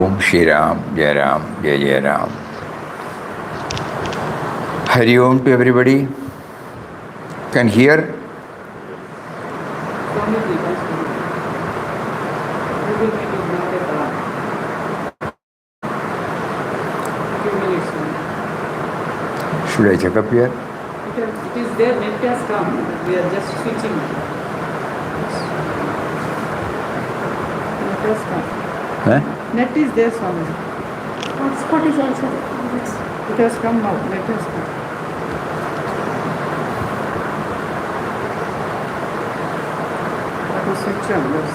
Om Shri Ram, Jai Ram, Jai Jai Ram. Hari Om to everybody. Can hear? Should I check up here? It is there, net has come. We are just switching. Net has come. Net is there, Swami. Hotspot is also there. Yes. It has come now. Net has come. That is switch on. Yes.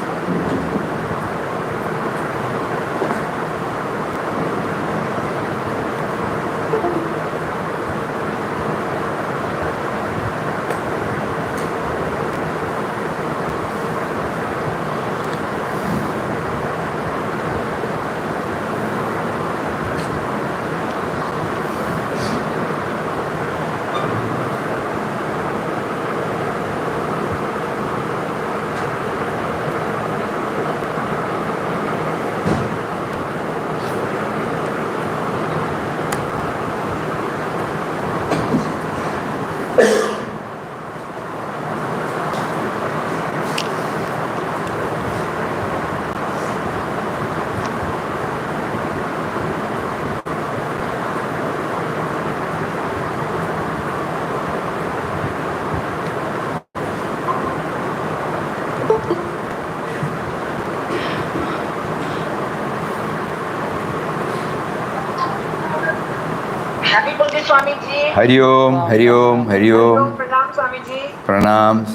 Hari Om, Hari Om, Hari Om. Pranam Swamiji. Pranams.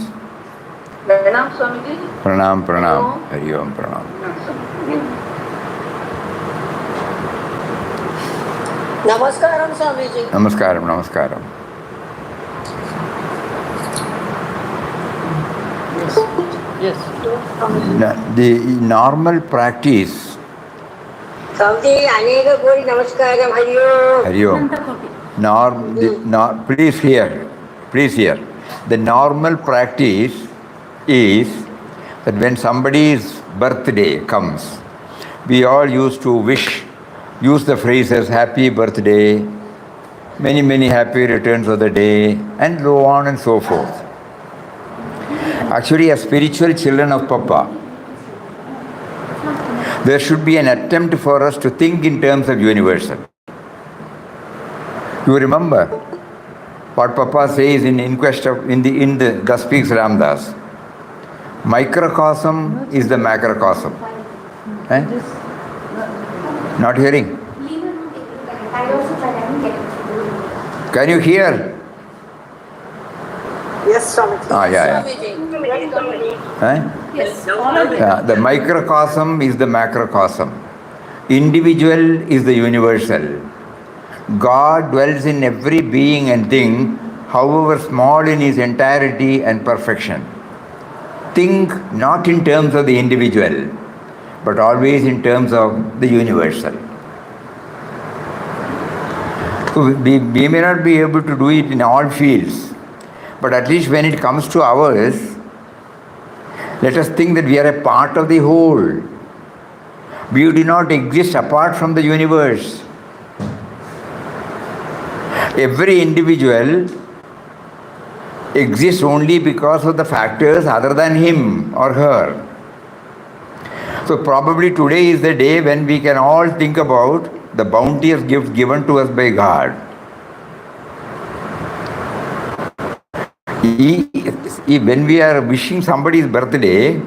Pranam Swamiji. Pranam, Pranam. Hari Om, Pranam. Namaskaram Swamiji. Namaskaram, Namaskaram. Yes. The normal practice. Swamiji, Aneka Kori Namaskaram. Hari Om. Hari Om. Please hear. Please hear. The normal practice is that when somebody's birthday comes, we all used to use the phrases happy birthday, many, many happy returns of the day, and so on and so forth. Actually, as spiritual children of Papa, there should be an attempt for us to think in terms of universal. You remember what Papa says in Inquest of Thus Speaks Ramdas. Microcosm is the macrocosm. Not hearing? Can you hear? Yes, Swamiji. Yeah. Yes, The microcosm is the macrocosm. Individual is the universal. God dwells in every being and thing, however small in his entirety and perfection. Think not in terms of the individual, but always in terms of the universal. So we may not be able to do it in all fields, but at least when it comes to ours, let us think that we are a part of the whole. We do not exist apart from the universe. Every individual exists only because of the factors other than him or her. So probably today is the day when we can all think about the bounteous gift given to us by God. When we are wishing somebody's birthday,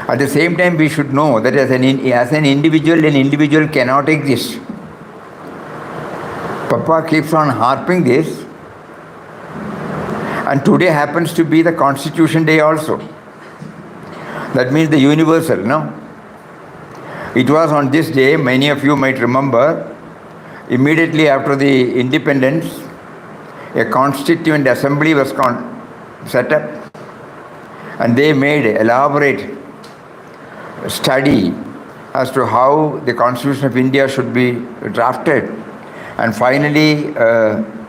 at the same time we should know that as an individual cannot exist. Papa keeps on harping this, and today happens to be the Constitution Day also. That means the universal, no? It was on this day, many of you might remember, immediately after the independence, a constituent assembly was set up, and they made elaborate study as to how the Constitution of India should be drafted. And finally,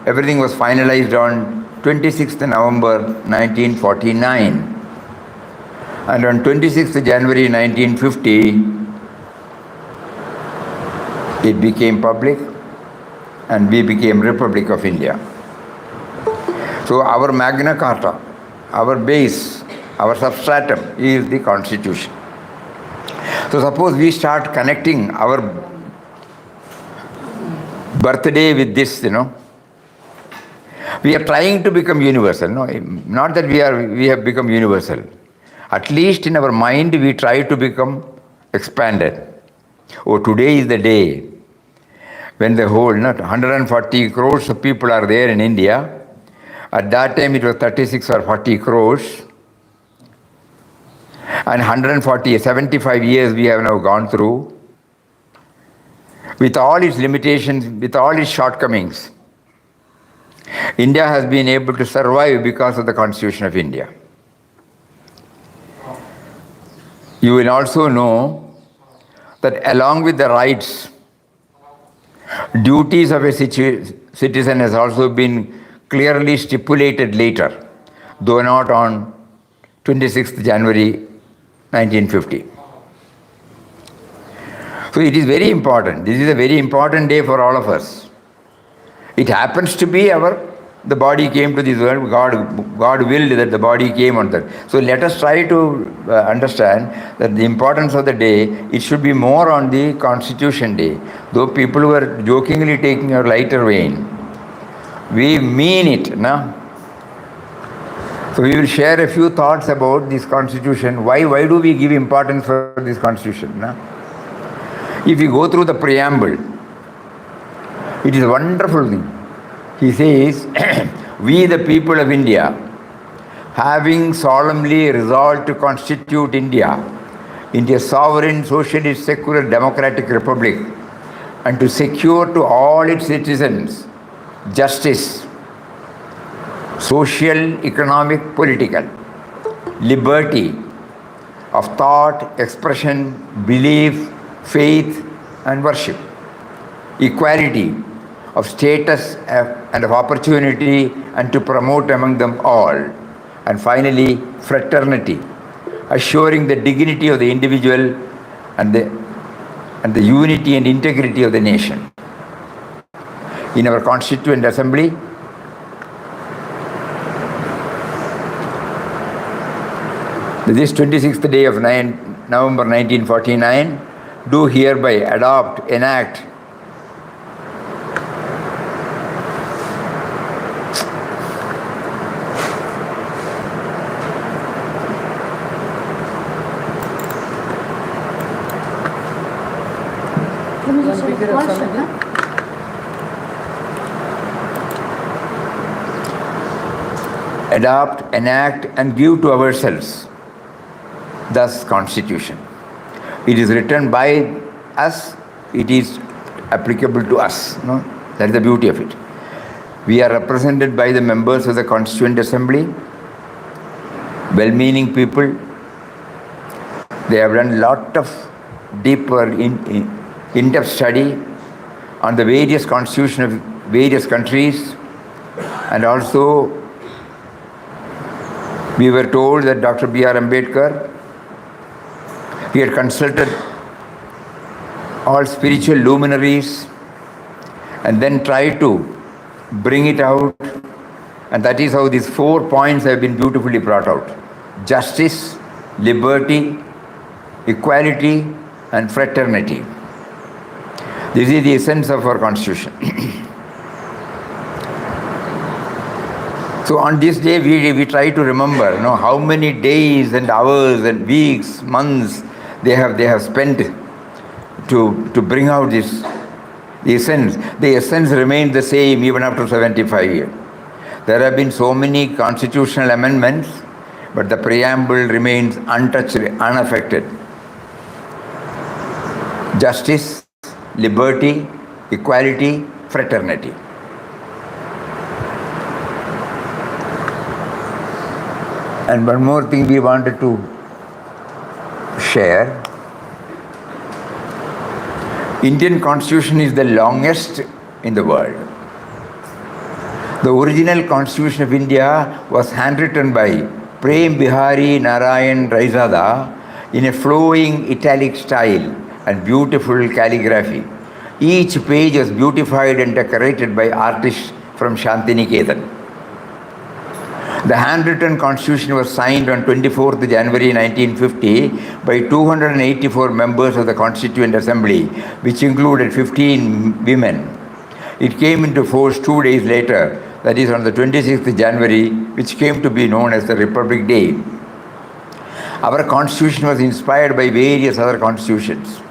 everything was finalized on 26th November 1949. And on 26th January 1950, it became public, and we became Republic of India. So our Magna Carta, our base, our substratum is the Constitution. So suppose we start connecting our birthday with this, we are trying to become universal. No, not that we have become universal. At least in our mind we try to become expanded. Oh, today is the day when the whole, 140 crores of people are there in India. At that time it was 36 or 40 crores. And 75 years we have now gone through. With all its limitations, with all its shortcomings, India has been able to survive because of the Constitution of India. You will also know that along with the rights, duties of a citizen has also been clearly stipulated later, though not on 26th January 1950. So it is very important. This is a very important day for all of us. It happens to be the body came to this world, God willed that the body came on that. So let us try to understand that the importance of the day, it should be more on the Constitution Day. Though people were jokingly taking a lighter vein, we mean it, no? So we will share a few thoughts about this Constitution. Why do we give importance for this Constitution? No? If you go through the preamble, it is a wonderful thing. He says, we the people of India, having solemnly resolved to constitute India into a sovereign, socialist, secular, democratic republic, and to secure to all its citizens justice, social, economic, political, liberty of thought, expression, belief, faith, and worship, equality of status and of opportunity, and to promote among them all, and finally fraternity, assuring the dignity of the individual and the unity and integrity of the nation. In our Constituent Assembly, this 26th day of November 1949, do hereby adopt, enact, enact, and give to ourselves, thus Constitution. It is written by us, it is applicable to us. No? That is the beauty of it. We are represented by the members of the Constituent Assembly, well-meaning people. They have done a lot of deeper, in-depth study on the various constitutions of various countries, and also we were told that Dr. B.R. Ambedkar, he had consulted all spiritual luminaries and then tried to bring it out, and that is how these 4 points have been beautifully brought out. Justice, liberty, equality, and fraternity. This is the essence of our Constitution. So on this day we try to remember, how many days and hours and weeks, months they have spent to bring out this, the essence. The essence remains the same even after 75 years. There have been so many constitutional amendments, but the preamble remains untouched, unaffected. Justice, liberty, equality, fraternity. And one more thing we wanted to share. Indian Constitution is the longest in the world. The original Constitution of India was handwritten by Prem Bihari Narayan Raizada in a flowing italic style and beautiful calligraphy. Each page was beautified and decorated by artists from Shantiniketan. The handwritten constitution was signed on 24th January 1950 by 284 members of the Constituent Assembly, which included 15 women. It came into force 2 days later, that is on the 26th January, which came to be known as the Republic Day. Our constitution was inspired by various other constitutions.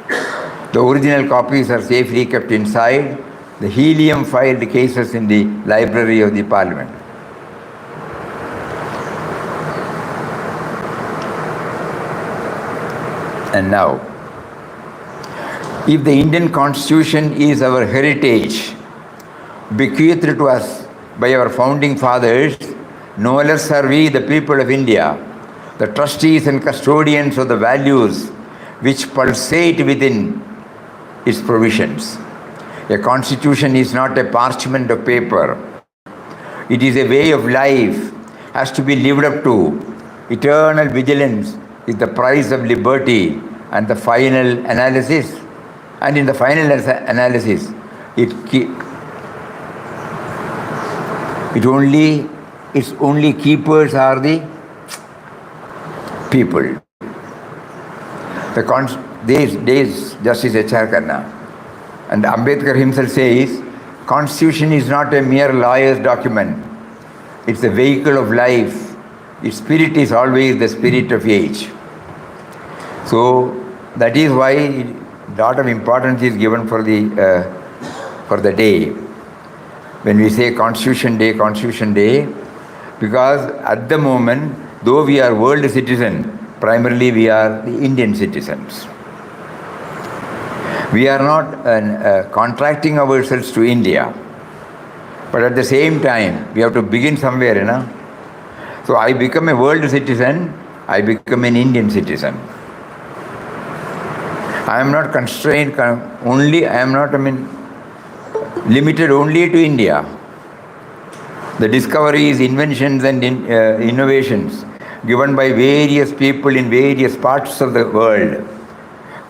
The original copies are safely kept inside the helium-filled cases in the library of the Parliament. And now, if the Indian Constitution is our heritage, bequeathed to us by our founding fathers, no less are we, the people of India, the trustees and custodians of the values which pulsate within its provisions. A constitution is not a parchment of paper. It is a way of life, has to be lived up to. Eternal vigilance is the price of liberty and the final analysis. And in the final analysis, its only keepers are the people. There is Justice H.R. Khanna. And Ambedkar himself says, Constitution is not a mere lawyer's document. It's a vehicle of life. Its spirit is always the spirit of age. So that is why a lot of importance is given for the day. When we say Constitution Day, because at the moment, though we are world citizens, primarily we are the Indian citizens. We are not contracting ourselves to India, but at the same time, we have to begin somewhere, you know. So I become a world citizen, I become an Indian citizen. I am not constrained limited only to India. The discoveries, inventions and innovations given by various people in various parts of the world,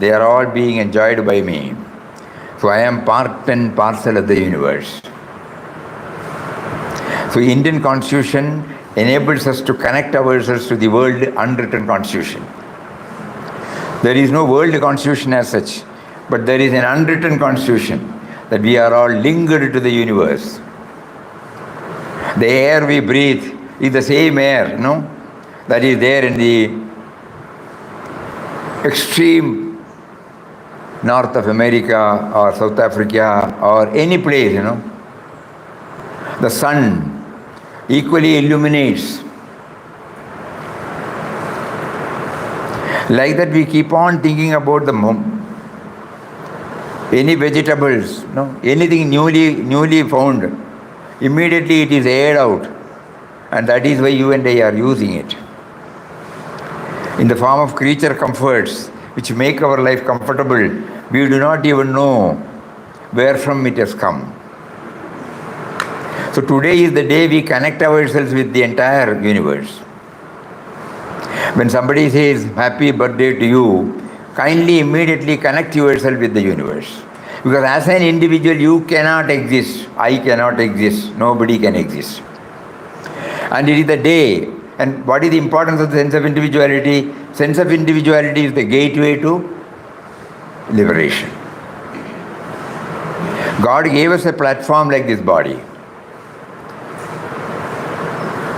they are all being enjoyed by me. So I am part and parcel of the universe. So Indian Constitution enables us to connect ourselves to the world unwritten Constitution. There is no world constitution as such, but there is an unwritten constitution that we are all linked to the universe. The air we breathe is the same air, no? That is there in the extreme north of America or South Africa or any place, you know. The sun equally illuminates. Like that we keep on thinking about any vegetables, no, anything newly found, immediately it is aired out, and that is why you and I are using it. In the form of creature comforts, which make our life comfortable, we do not even know where from it has come. So today is the day we connect ourselves with the entire universe. When somebody says happy birthday to you, kindly immediately connect yourself with the universe. Because as an individual you cannot exist, I cannot exist, nobody can exist. And it is the day. And what is the importance of the sense of individuality? Sense of individuality is the gateway to liberation. God gave us a platform like this body,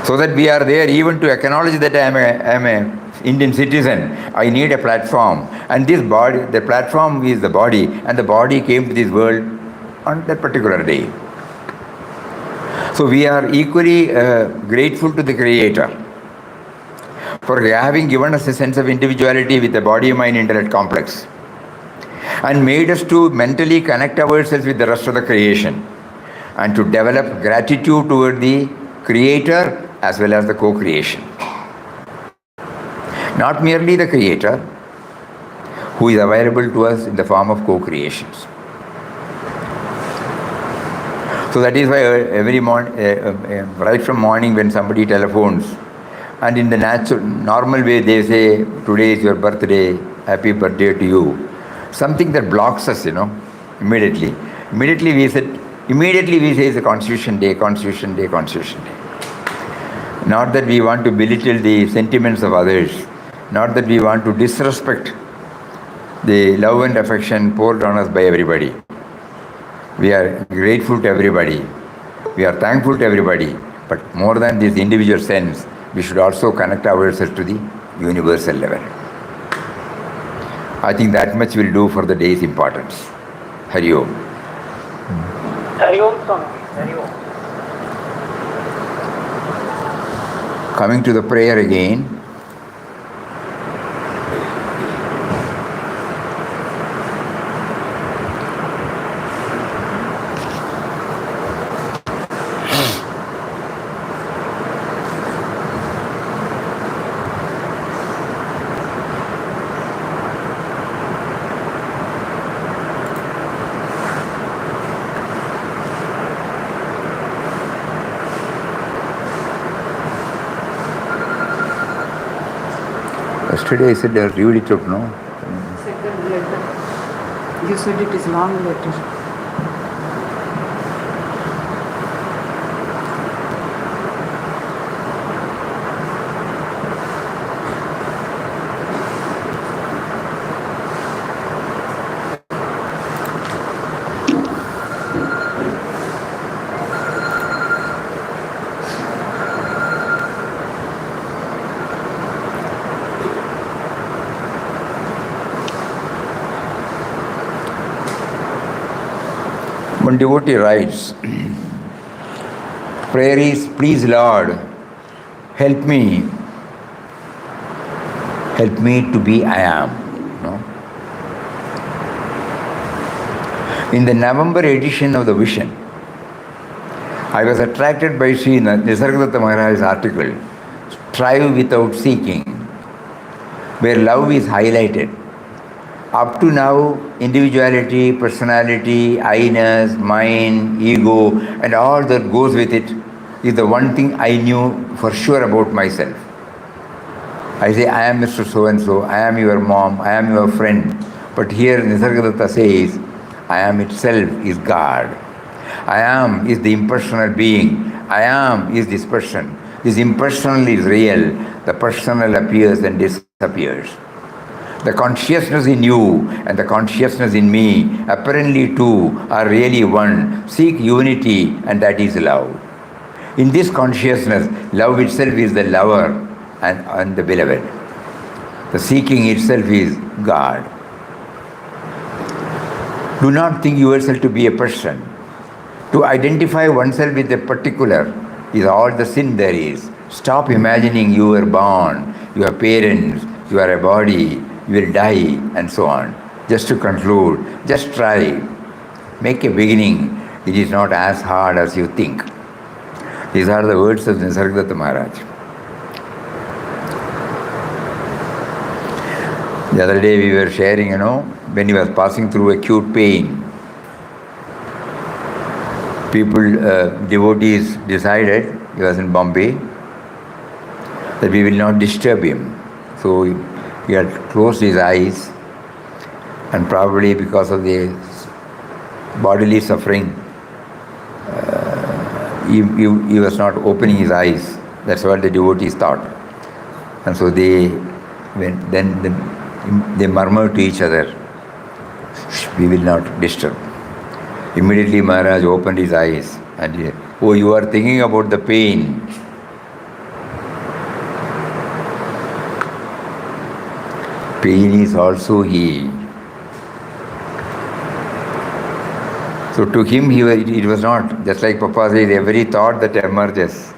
so that we are there even to acknowledge that I am a Indian citizen. I need a platform. And this body, the platform is the body, and the body came to this world on that particular day. So we are equally grateful to the Creator for having given us a sense of individuality with the body-mind intellect complex and made us to mentally connect ourselves with the rest of the creation and to develop gratitude toward the Creator as well as the co-creation. Not merely the Creator, who is available to us in the form of co-creations. So that is why every morning, right from morning when somebody telephones, and in the normal way they say, today is your birthday, happy birthday to you. Something that blocks us, you know. Immediately. Immediately we say it's a Constitution Day, Constitution Day, Constitution Day. Not that we want to belittle the sentiments of others, not that we want to disrespect the love and affection poured on us by everybody. We are grateful to everybody. We are thankful to everybody. But more than this individual sense, we should also connect ourselves to the universal level. I think that much will do for the day's importance. Hari Om. Hari Om, Swami. Hari Om. Coming to the prayer again. Yesterday I said I'll read it out, no? Second letter. You said it is long letter. One devotee writes, prayer is, please Lord, help me to be I am. No? In the November edition of the Vision, I was attracted by Sri Nisargadatta Maharaj's article, Strive Without Seeking, where love is highlighted. Up to now, individuality, personality, I-ness, mind, ego, and all that goes with it is the one thing I knew for sure about myself. I say, I am Mr. So-and-so, I am your mom, I am your friend. But here Nisargadatta says, I am itself is God. I am is the impersonal being. I am is this person. This impersonal is real. The personal appears and disappears. The consciousness in you and the consciousness in me, apparently two, are really one. Seek unity, and that is love. In this consciousness, love itself is the lover and the beloved. The seeking itself is God. Do not think yourself to be a person. To identify oneself with a particular is all the sin there is. Stop imagining you were born, your parents, you are a body, you will die, and so on. Just to conclude, just try. Make a beginning. It is not as hard as you think. These are the words of Nisargadatta Maharaj. The other day we were sharing, when he was passing through acute pain, devotees decided, he was in Bombay, that we will not disturb him. So he had closed his eyes, and probably because of the bodily suffering, he was not opening his eyes. That's what the devotees thought. And so they murmured to each other, we will not disturb. Immediately Maharaj opened his eyes and he said, oh, you are thinking about the pain. Pain is also he. So to him, it was not, just like Papa says, every thought that emerges.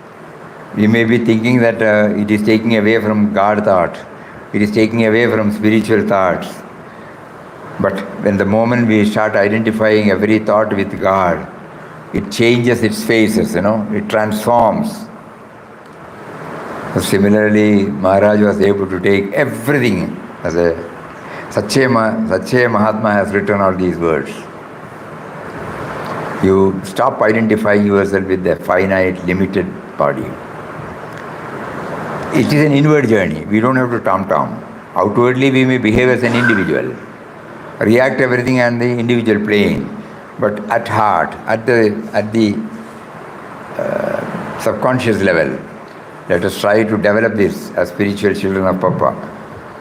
We may be thinking that it is taking away from God thought. It is taking away from spiritual thoughts. But when the moment we start identifying every thought with God, it changes its faces, it transforms. So similarly, Maharaj was able to take everything as a Satya Mahatma has written all these words. You stop identifying yourself with the finite, limited body. It is an inward journey. We don't have to tom-tom. Outwardly, we may behave as an individual. react everything on the individual plane. But at heart, at the subconscious level, let us try to develop this as spiritual children of Papa.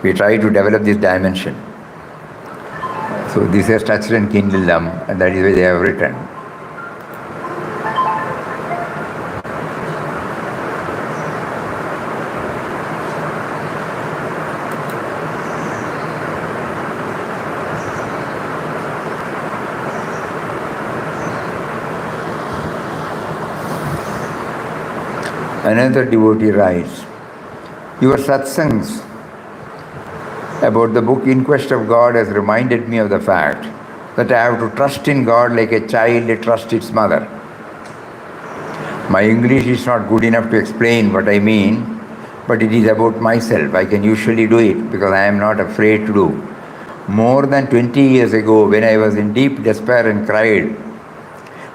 We try to develop this dimension. So this has touched and kindled them, and that is why they have written. Another devotee writes, your satsangs about the book In Quest of God has reminded me of the fact that I have to trust in God like a child trusts its mother. My English is not good enough to explain what I mean, but it is about myself. I can usually do it because I am not afraid to do. More than 20 years ago, when I was in deep despair and cried,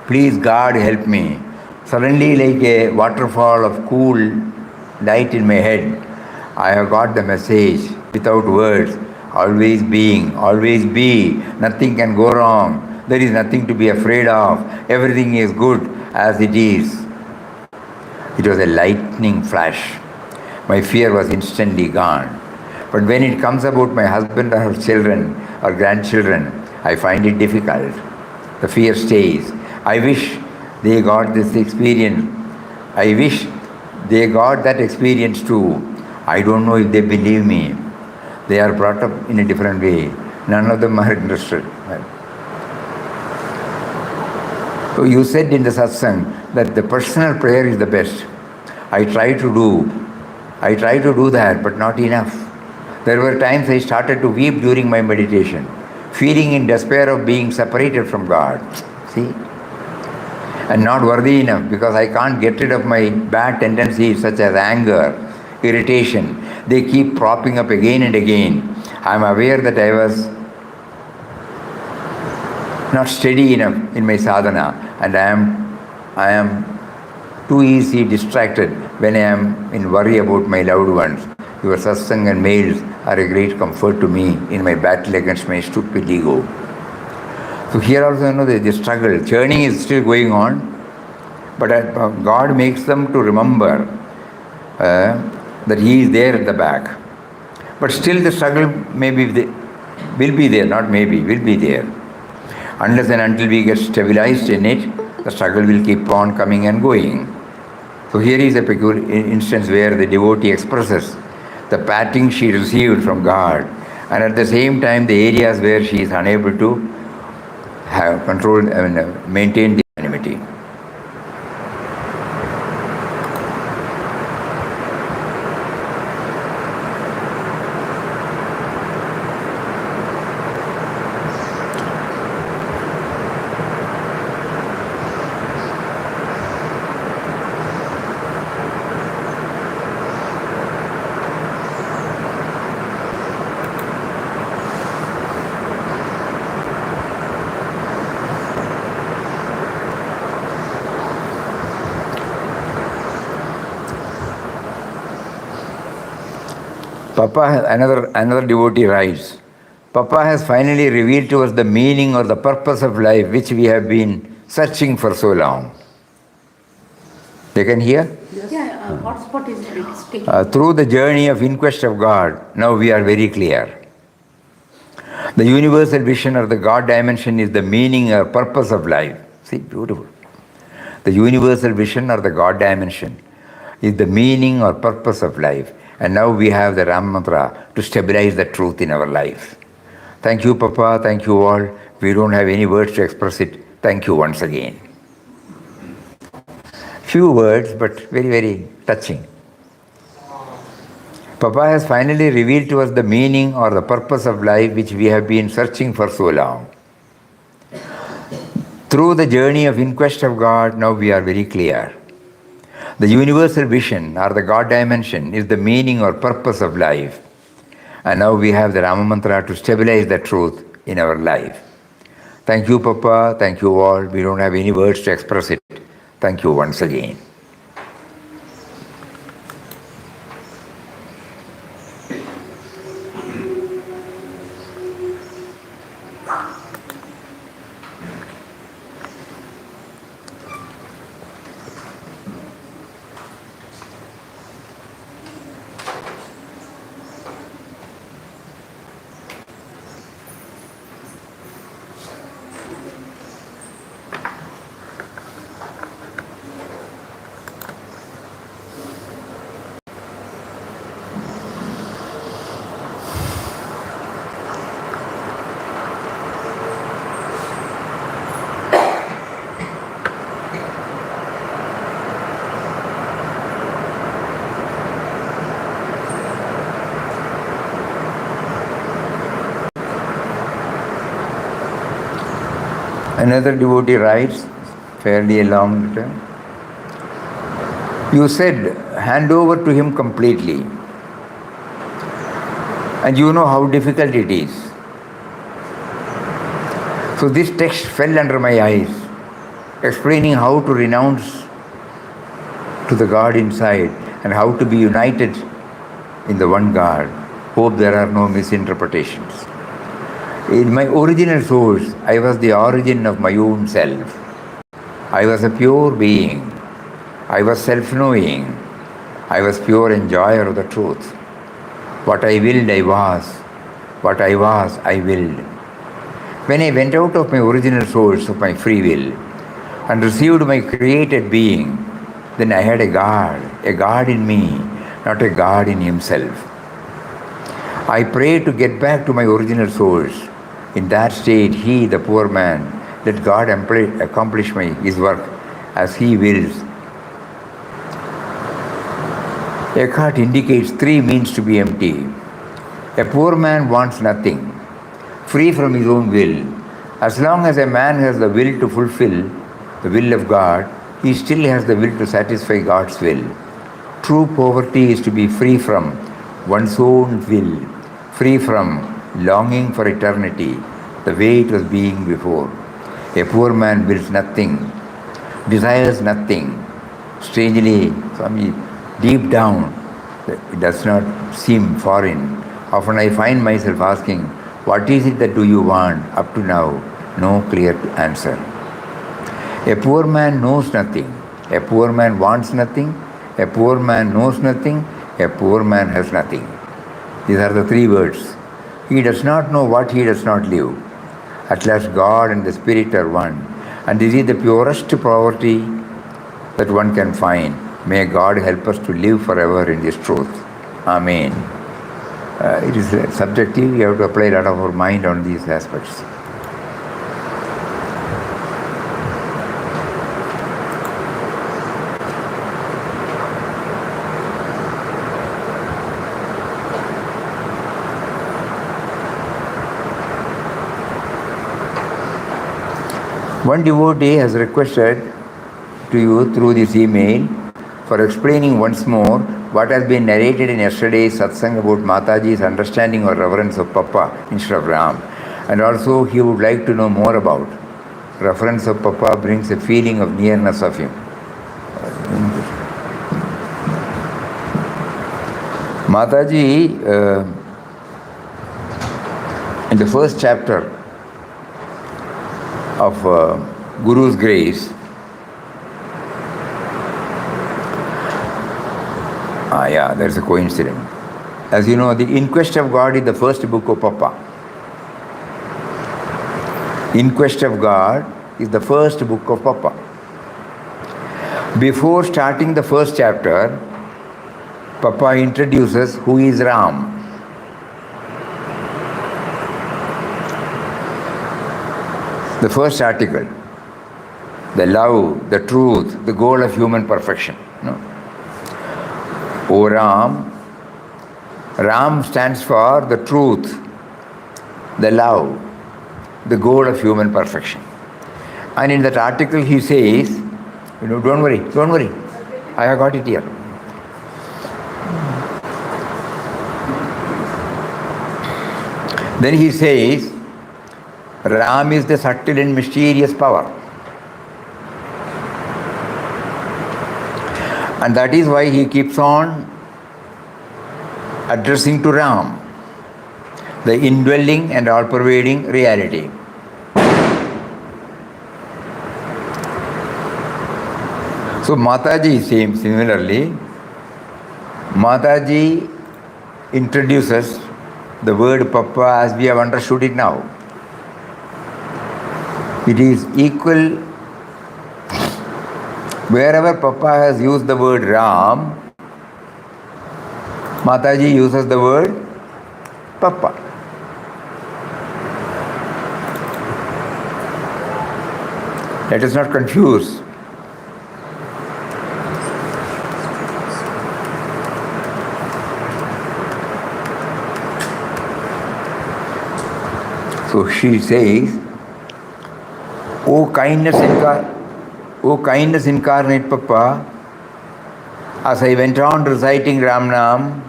please God help me, suddenly like a waterfall of cool light in my head, I have got the message without words, always being, always be, nothing can go wrong, there is nothing to be afraid of, everything is good as it is. It was a lightning flash. My fear was instantly gone. But when it comes about my husband or her children or grandchildren, I find it difficult. The fear stays. I wish they got this experience. I wish they got that experience too. I don't know if they believe me. They are brought up in a different way. None of them are interested. So you said in the satsang that the personal prayer is the best. I try to do that, but not enough. There were times I started to weep during my meditation, feeling in despair of being separated from God. See? And not worthy enough because I can't get rid of my bad tendencies such as anger, irritation. They keep propping up again and again. I am aware that I was not steady enough in my sadhana, and I am too easily distracted when I am in worry about my loved ones. Your satsang and mails are a great comfort to me in my battle against my stupid ego. So here also, the struggle, churning is still going on, but God makes them to remember that He is there at the back. But still the struggle will be there, not maybe, will be there. Unless and until we get stabilized in it, the struggle will keep on coming and going. So here is a peculiar instance where the devotee expresses the patting she received from God, and at the same time the areas where she is unable to have control and maintain the equanimity. Another devotee writes, Papa has finally revealed to us the meaning or the purpose of life which we have been searching for so long. They can hear? Yes. Yeah, hotspot is taking. Through the journey of In Quest of God, now we are very clear. The universal vision or the God dimension is the meaning or purpose of life. See, beautiful. The universal vision or the God dimension is the meaning or purpose of life. And now we have the Ram Mantra to stabilize the truth in our life. Thank you, Papa. Thank you all. We don't have any words to express it. Thank you once again. Few words, but very, very touching. Papa has finally revealed to us the meaning or the purpose of life which we have been searching for so long. Through the journey of In Quest of God, now we are very clear. The universal vision or the God dimension is the meaning or purpose of life. And now we have the Rama Mantra to stabilize the truth in our life. Thank you, Papa. Thank you all. We don't have any words to express it. Thank you once again. Another devotee writes, fairly a long letter. You said, hand over to him completely. And you know how difficult it is. So this text fell under my eyes, explaining how to renounce to the God inside and how to be united in the one God. Hope there are no misinterpretations. In my original source, I was the origin of my own self. I was a pure being. I was self-knowing. I was pure enjoyer of the truth. What I willed, I was. What I was, I willed. When I went out of my original source of my free will and received my created being, then I had a God in me, not a God in himself. I prayed to get back to my original source. In that state, he, the poor man, let God accomplish his work as he wills. Eckhart indicates three means to be empty. A poor man wants nothing, free from his own will. As long as a man has the will to fulfill the will of God, he still has the will to satisfy God's will. True poverty is to be free from one's own will, free from longing for eternity, the way it was being before. A poor man wills nothing, desires nothing. Strangely, deep down, it does not seem foreign. Often I find myself asking, what is it that do you want? Up to now, no clear answer. A poor man knows nothing. A poor man wants nothing. A poor man knows nothing. A poor man has nothing. These are the three words. He does not know what he does not live. At last God and the Spirit are one. And this is the purest poverty that one can find. May God help us to live forever in this truth. Amen. It is subjective. We have to apply a lot of our mind on these aspects. One devotee has requested to you through this email for explaining once more what has been narrated in yesterday's Satsang about Mataji's understanding or reverence of Papa instead of Ram. And also he would like to know more about reference of Papa brings a feeling of nearness of him. Mataji, in the first chapter of Guru's Grace, there's a coincidence. As you know, the In Quest of God is the first book of Papa. In Quest of God is the first book of Papa. Before starting the first chapter, Papa introduces who is Ram. The first article, the love, the truth, the goal of human perfection. No? O Ram, Ram stands for the truth, the love, the goal of human perfection. And in that article he says, don't worry, I have got it here. Then he says, Ram is the subtle and mysterious power. And that is why he keeps on addressing to Ram the indwelling and all-pervading reality. So Mataji same similarly. Mataji introduces the word Papa as we have understood it now. It is equal. Wherever Papa has used the word Ram, Mataji uses the word Papa. Let us not confuse. So she says, O kindness incarnate, Papa, as I went on reciting Ram Nam,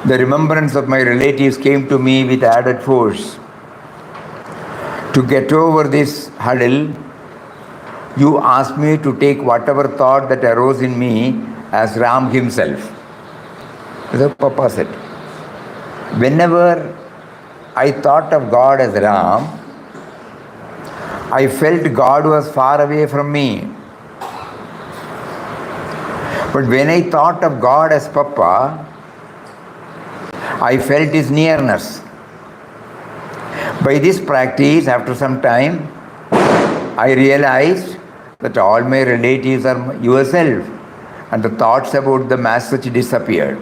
the remembrance of my relatives came to me with added force. To get over this hurdle, you asked me to take whatever thought that arose in me as Ram himself. That's what Papa said. Whenever I thought of God as Ram, I felt God was far away from me. But when I thought of God as Papa, I felt his nearness. By this practice, after some time, I realized that all my relatives are yourself, and the thoughts about them as such disappeared.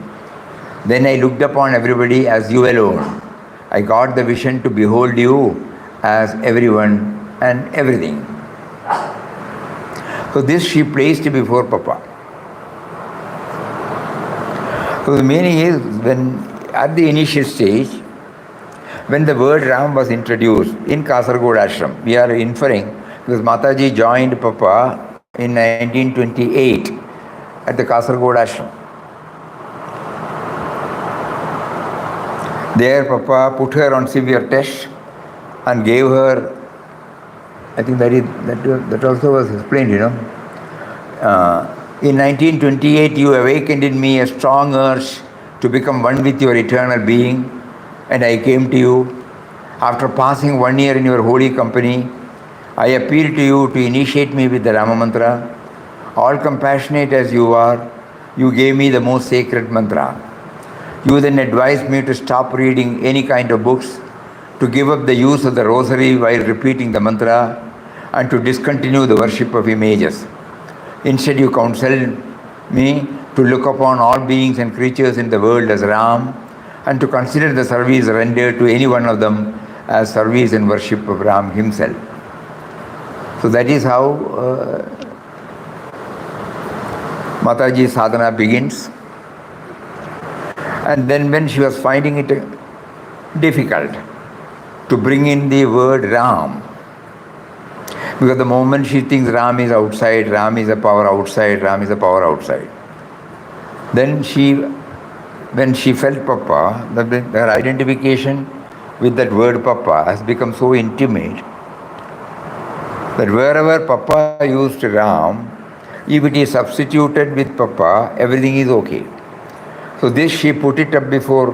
Then I looked upon everybody as you alone. I got the vision to behold you as everyone and everything. So this she placed before Papa. So the meaning is, when at the initial stage, when the word Ram was introduced in Kasaragod Ashram, we are inferring because Mataji joined Papa in 1928 at the Kasaragod Ashram. There Papa put her on severe test and gave her, I think that also was explained, in 1928 you awakened in me a strong urge to become one with your eternal being, and I came to you. After passing 1 year in your holy company, I appealed to you to initiate me with the Rama mantra. All compassionate as you are, you gave me the most sacred mantra. You then advised me to stop reading any kind of books, to give up the use of the rosary while repeating the mantra, and to discontinue the worship of images. Instead, you counseled me to look upon all beings and creatures in the world as Ram, and to consider the service rendered to any one of them as service and worship of Ram himself. So that is how Mataji's sadhana begins. And then when she was finding it difficult to bring in the word Ram, because the moment she thinks Ram is outside, Ram is a power outside, Ram is a power outside, then when she felt Papa, her identification with that word Papa has become so intimate that wherever Papa used Ram, if it is substituted with Papa, everything is okay. So this she put it up before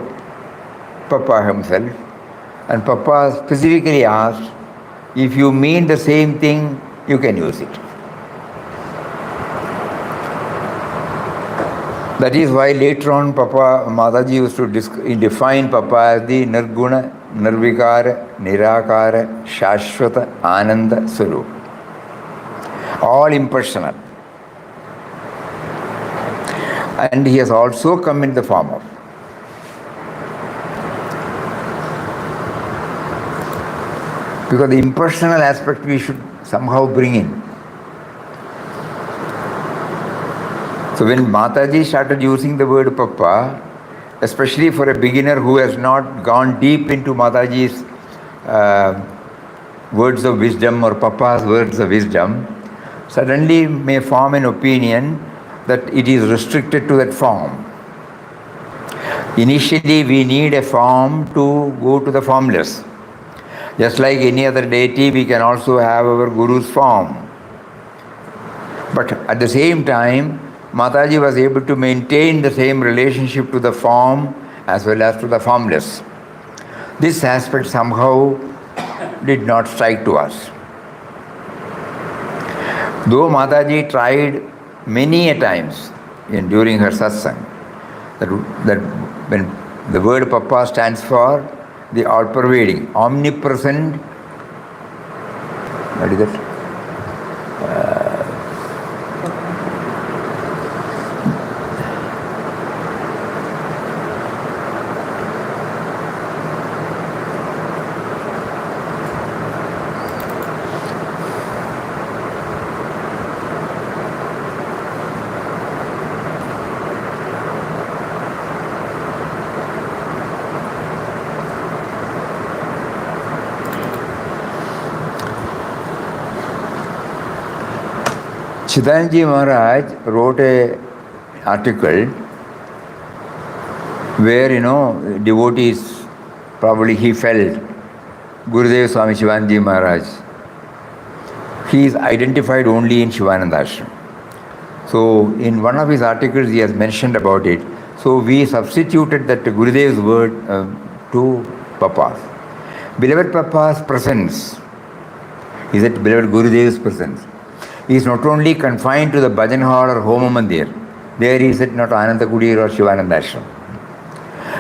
Papa himself, and Papa specifically asked, if you mean the same thing, you can use it. That is why later on Mataji used to define Papa as the Nirguna, Nirvikara, Nirakara, Shashvata, Ananda Swarup. All impersonal. And he has also come in the form of. Because the impersonal aspect we should somehow bring in. So when Mataji started using the word Papa, especially for a beginner who has not gone deep into Mataji's words of wisdom or Papa's words of wisdom, suddenly may form an opinion that it is restricted to that form. Initially we need a form to go to the formless. Just like any other deity, we can also have our Guru's form. But at the same time, Mataji was able to maintain the same relationship to the form as well as to the formless. This aspect somehow did not strike to us. Though Mataji tried many a times during her satsang, that when the word Papa stands for the all-pervading, omnipresent, what is that? Chidanji Maharaj wrote an article where, devotees, probably he felt, Gurudev Swami Shivanji Maharaj, he is identified only in Shivanandashram. So in one of his articles he has mentioned about it. So we substituted that Gurudev's word to Papa's. Beloved Papa's presence, is it beloved Gurudev's presence, is not only confined to the bhajan hall or Homa Mandir. There is it not Ananda Kudir or Shivanandashram.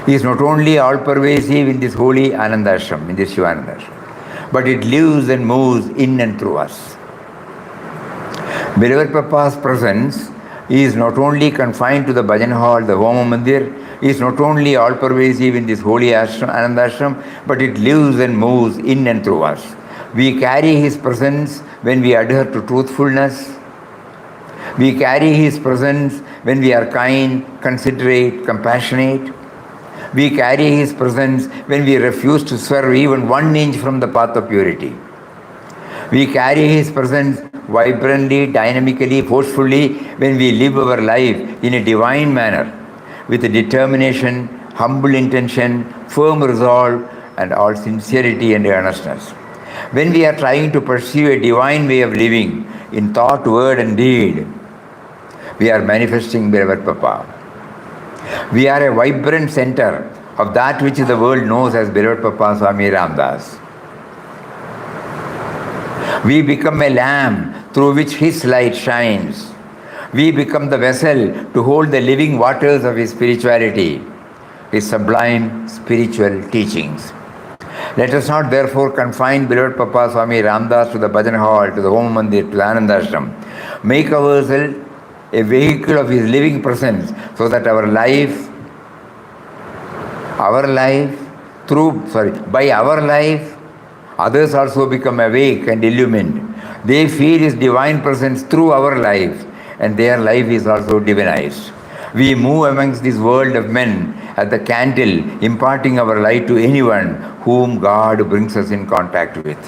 He is not only all-pervasive in this holy Anandashram, in this Shivanandashram, but it lives and moves in and through us. Beloved Papa's presence is not only confined to the bhajan hall, the Homa Mandir, is not only all-pervasive in this holy Anandashram, but it lives and moves in and through us. We carry his presence when we adhere to truthfulness. We carry his presence when we are kind, considerate, compassionate. We carry his presence when we refuse to swerve even 1 inch from the path of purity. We carry his presence vibrantly, dynamically, forcefully when we live our life in a divine manner with determination, humble intention, firm resolve, and all sincerity and earnestness. When we are trying to pursue a divine way of living in thought, word, and deed, we are manifesting beloved Papa. We are a vibrant center of that which the world knows as beloved Papa Swami Ramdas. We become a lamp through which his light shines. We become the vessel to hold the living waters of his spirituality, his sublime spiritual teachings. Let us not therefore confine beloved Papa Swami Ramdas to the bhajan hall, to the Homa Mandir, to the Anandashram. Make ourselves a vehicle of his living presence so that by our life, others also become awake and illumined. They feel his divine presence through our life, and their life is also divinized. We move amongst this world of men as the candle, imparting our light to anyone whom God brings us in contact with.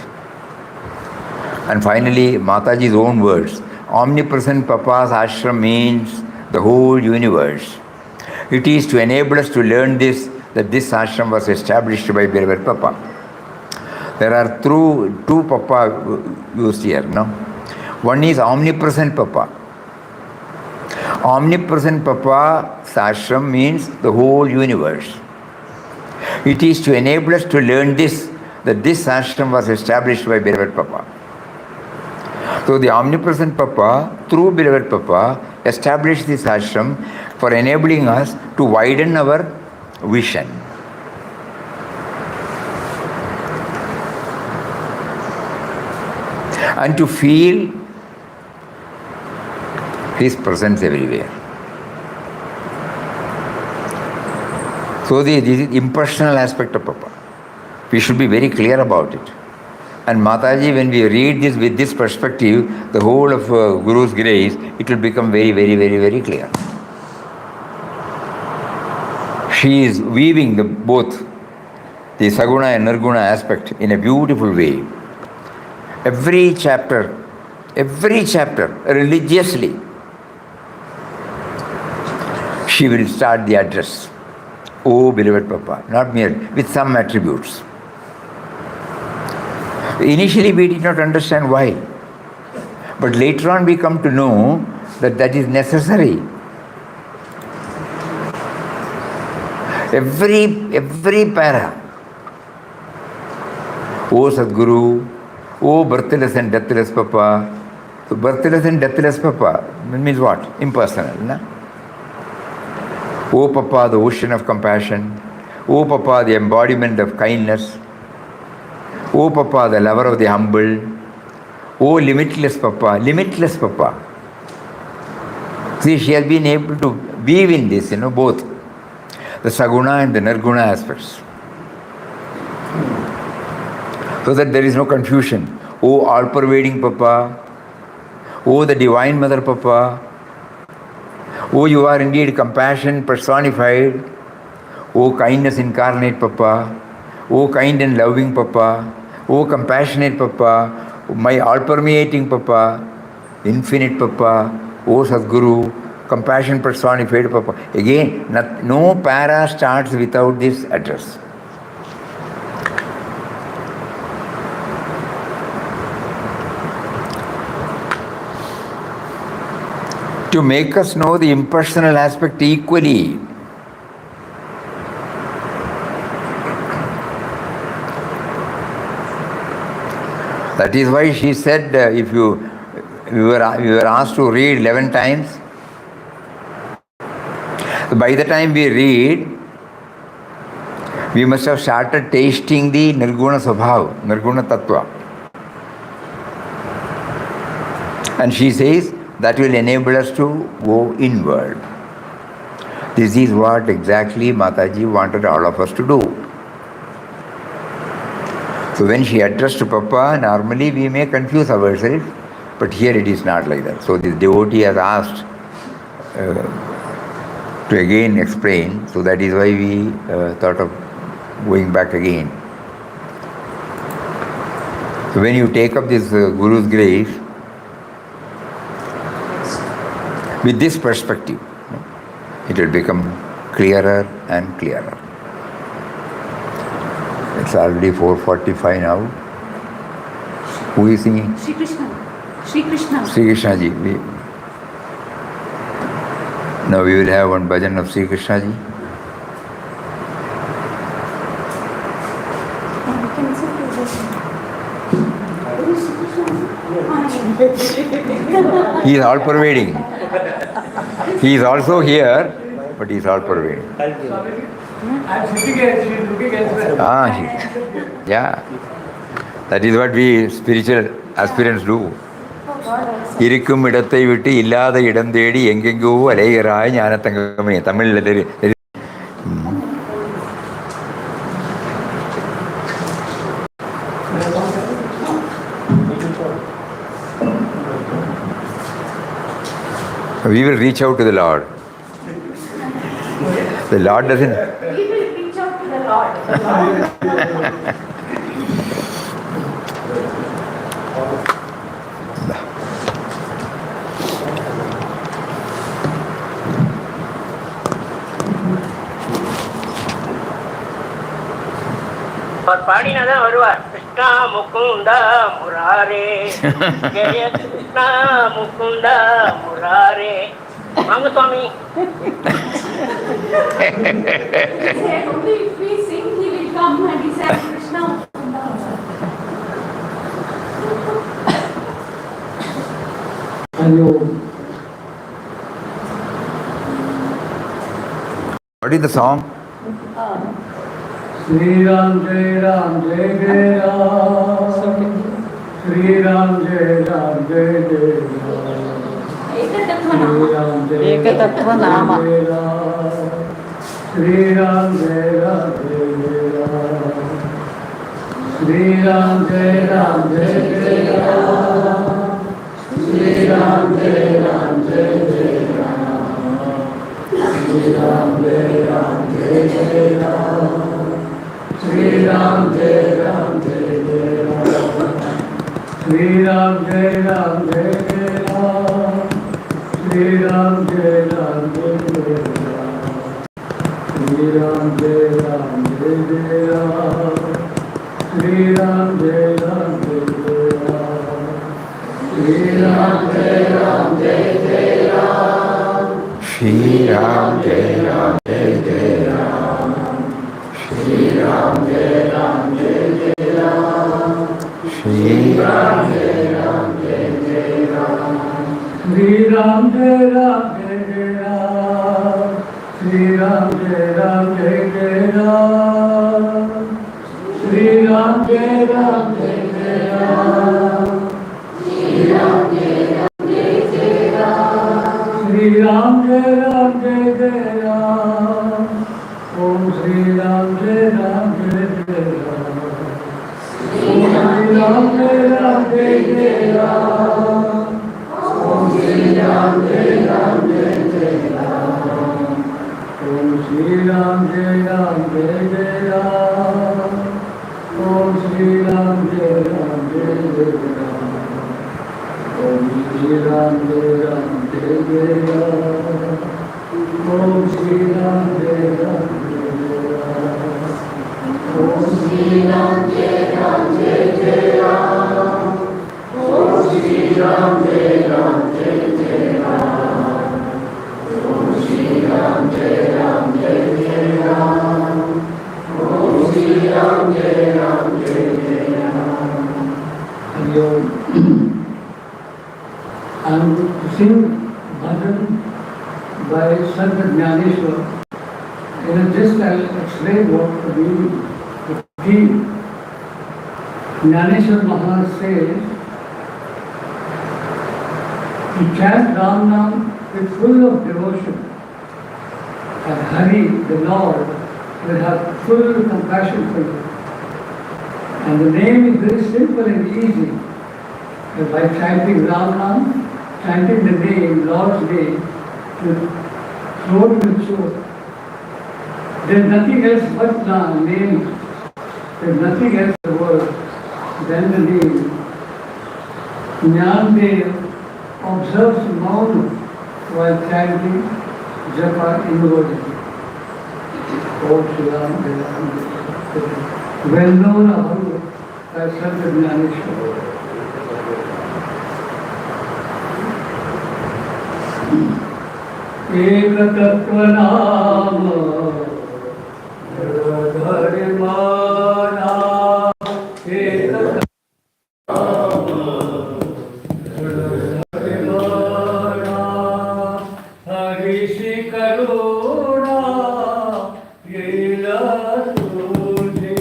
And finally, Mataji's own words. Omnipresent Papa's ashram means the whole universe. It is to enable us to learn this that this ashram was established by beloved Papa. There are two Papa used here, no? One is omnipresent Papa. Omnipresent Papa's ashram means the whole universe. It is to enable us to learn this that this ashram was established by beloved Papa. So the omnipresent Papa, through beloved Papa, established this ashram for enabling us to widen our vision. And to feel his presence everywhere. So this is impersonal aspect of Papa. We should be very clear about it. And Mataji, when we read this with this perspective, the whole of Guru's grace, it will become very, very, very, very clear. She is weaving both the Saguna and Nirguna aspect in a beautiful way. Every chapter, religiously, she will start the address. Oh, beloved Papa, not mere, with some attributes. Initially, we did not understand why. But later on, we come to know that is necessary. Every para. Oh, Sadguru, oh, birthless and deathless Papa. So, birthless and deathless Papa means what? Impersonal, na? Oh, Papa, the ocean of compassion. Oh, Papa, the embodiment of kindness. Oh, Papa, the lover of the humble. Oh, limitless Papa, limitless Papa. See, she has been able to weave in this, both the Saguna and the Nirguna aspects. So that there is no confusion. Oh, all-pervading Papa. Oh, the Divine Mother Papa. Oh, you are indeed compassion personified. Oh, kindness incarnate Papa. Oh, kind and loving Papa. Oh, compassionate Papa. My all-permeating Papa. Infinite Papa, O Sadguru, compassion personified Papa. Again, no para starts without this address. To make us know the impersonal aspect equally. That is why she said, if we were asked to read 11 times, by the time we read, we must have started tasting the Nirguna Swabhav, Nirguna Tattva. And she says that will enable us to go inward. This is what exactly Mataji wanted all of us to do. So when she addressed Papa, normally we may confuse ourselves, but here it is not like that. So this devotee has asked to again explain, so that is why we thought of going back again. So when you take up this Guru's grace, with this perspective, it will become clearer and clearer. It's already 4:45 now. Who is singing? Shri Krishna. Shri Krishna. Sri Krishna ji. Now we will have one bhajan of Sri Krishna ji. He is all pervading. He is also here, but he is all pervading. I'm sitting here, she is looking elsewhere. Yeah. That is what we spiritual aspirants do. இருக்கும் இடத்தை விட்டு இல்லாத இடம் தேடி எங்கெங்கோ அலைகிறாய் ஞானத்தங்கமே. தமிழில் we will reach out to the Lord. The Lord doesn't. We will reach out to the Lord. அவர் பாடினாதான் வருவார். கிருஷ்ணா முகுந்தா முராரே, ஜெய கிருஷ்ணா முகுந்தா முராரே. வாங்க சுவாமி. Only if we sing, he will come and he said, Krishna. What is the song? Shri Ram Jai Ram Jai Jai Ram, Shri Ram Jai Ram Jai Jai Ram, Shri Ram Jai Ram Jai Ram, Shri Ram Jai Ram Jai Jai Ram, Shri Ram Jai Ram Jai Jai Ram, Shri Ram Jai Ram Jai Jai Ram, Shri Ram Jai Ram Jai Jai Ram. Shri Ram Jai Ram Jai Jai Ram, Shri Ram Jai Ram Jai Jai Ram, Shri Ram Jai Ram Jai Jai Ram, Shri Ram Jai Ram Jai Jai Ram, Shri Ram Jai Ram Jai Jai Ram, Shri Ram Jai Ram Jai Jai Ram, Shri Ram Jai Ram Jai Jai Ram, Shri Ram Jai Ram Jai Jai Ram, Shri Ram Jai Ram Jai Jai Ram, Shri Ram Jai Ram Jai Jai Ram, Shri Ram Jai Ram Jai Jai Ram, Shri Ram Jai Ram Jai Jai Ram, Shri Ram Jai Ram Jai Jai Ram, Shri Ram Jai Ram Jai Jai Ram, Om Shri Ram Jai Ram Jai Jai Ram, Om Shri Ram Jai Ram Jai Jai Ram, Om Shri Ram Jai Ram Jai Jai Ram, Om Shri Ram Jai Ram Jai Jai Ram, Om Shri Ram Jai Ram Jai Jai Ram, Om Ram Jai Ram Jai Jai Ram. Om Shri Ram Jai Ram Jai Jai Ram. Om Shri Ram Jai Ram Jai Jai Ram. Om Shri Ram Jai Ram Jai Jai Ram. Om Shri Ram Jai Ram Jai Jai Ram. Om Shri Ram Jai Ram Jai Jai Ram. I am to sing bhajan by Sant Jnaneshwar. Just I'll explain what the theme. Jnaneshwar Maharaj says, you chant Ram Nam with full of devotion, and Hari, the Lord, will have full compassion for you. And the name is very simple and easy. By chanting Ram Nam, chanting the name, Lord's name, to throat will show. There is nothing else but the name. There is nothing else in the world than the name. Jnandev observes Mauna while chanting Japa inwardly. Om Shri Ram Jai Ram Jai. Well known by Sant Jnaneshwar. एक तत्व नाम धरि माना एक धरि माना हरि श्री करुणा लीला तुझे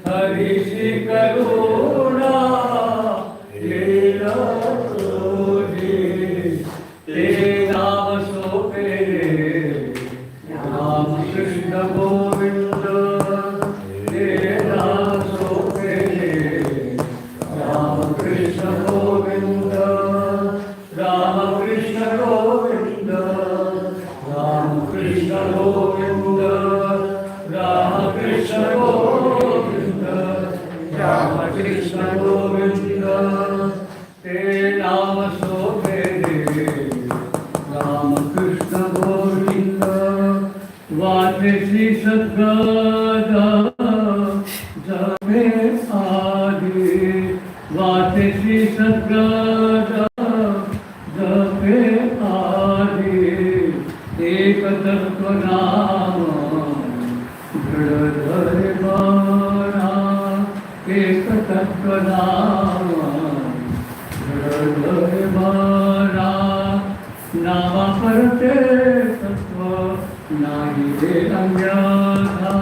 हरि श्री करुणा लीला तुझे Govind, Ram Krishna Govind, Ram Krishna Govind, Ram Krishna Govind, Ram Krishna Govind, Ram Krishna Govind, Te Naam Sohe, Ram Krishna Govind. Vate Shri Sadgada Jame Adi. Vate Shri Sadgada Jame Adi. Ek Tattva Nama Dhara Mara. Ek Tattva Nama Dhara Mara. Nama Parate Tattva Nahi de Anjana,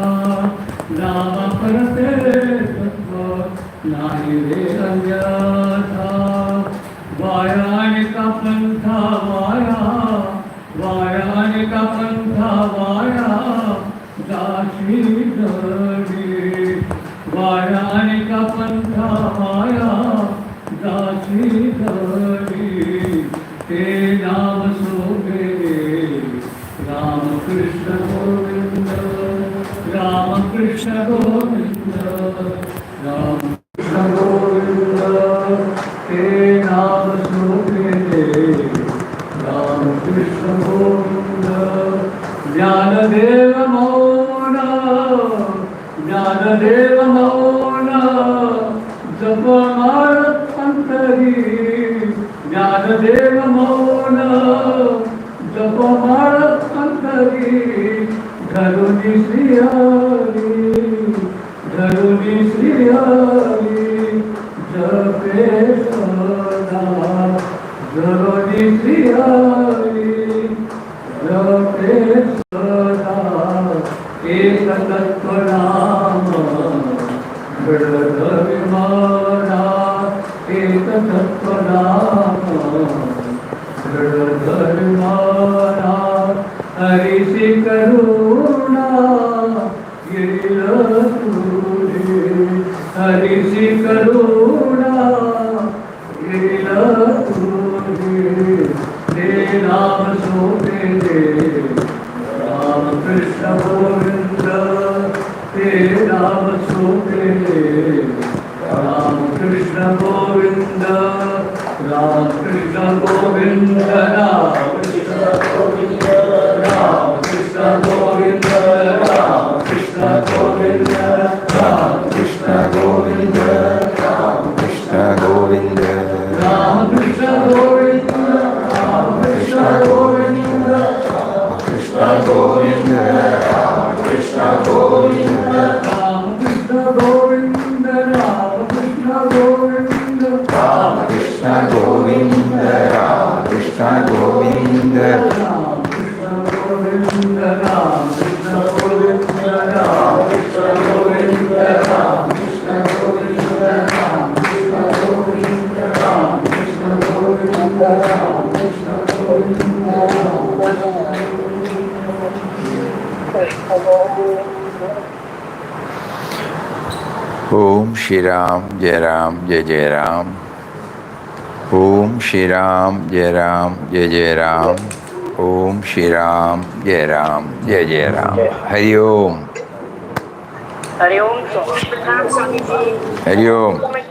Nama Parate Tattva, Nahi de Anjana, Vayanika Pantha Vaya, Vayanika Pantha Vaya, Dashi Dhari, Vayanika Pantha Vaya, Dashi Dhari, Te Naam Sohe. Ram Krishna Govinda, Ram Krishna Govinda, Ram Krishna Govinda, Te Naam Sohe, Ram Krishna Govinda, Jnanadeva Mauna, Jnanadeva Mauna, Japa Marat Antari, Jnanadeva Mauna, Japa Marat Antari, Dharuni Sri Hari, Dharuni Sri Hari, Jape Sada, Dharuni Sri Hari, Jape Sada, Ek Tattva Nama Dhara Mara, Ek Tattva Nama Dhara Mara. Hari Shri Karuna Gira Tujhe, Hari Shri Karuna Gira Tujhe, Te Naam Sohe, Ram Krishna Govinda, Te Naam Sohe, Ram Krishna Govinda, Ram Krishna Govinda, Ram Krishna Govinda, Ram Krishna Govinda, Ram Krishna Govinda, Ram Krishna Govinda, Ram Krishna Govinda, Ram Krishna Govinda, Ram Krishna Govinda, Krishna Govinda, Ram Krishna Govinda, Ram Krishna Govinda, Ram Krishna Govinda, Ram Krishna Govinda, Ram Krishna Govinda, Ram Krishna Govinda, Ram Krishna Govinda, Ram Krishna Govinda, Ram Krishna Govinda, Ram Krishna Govinda, Ram Krishna Govinda, Ram Krishna Govinda, Om Shri Ram, Jai Ram, Jai Jai Ram. Om Shri Ram, Jai Ram, Jai Jai Ram. Om Shri Ram, Jai Ram, Jai Jai Ram. Hari Om. Hari Om. Swamiji. Hari Om.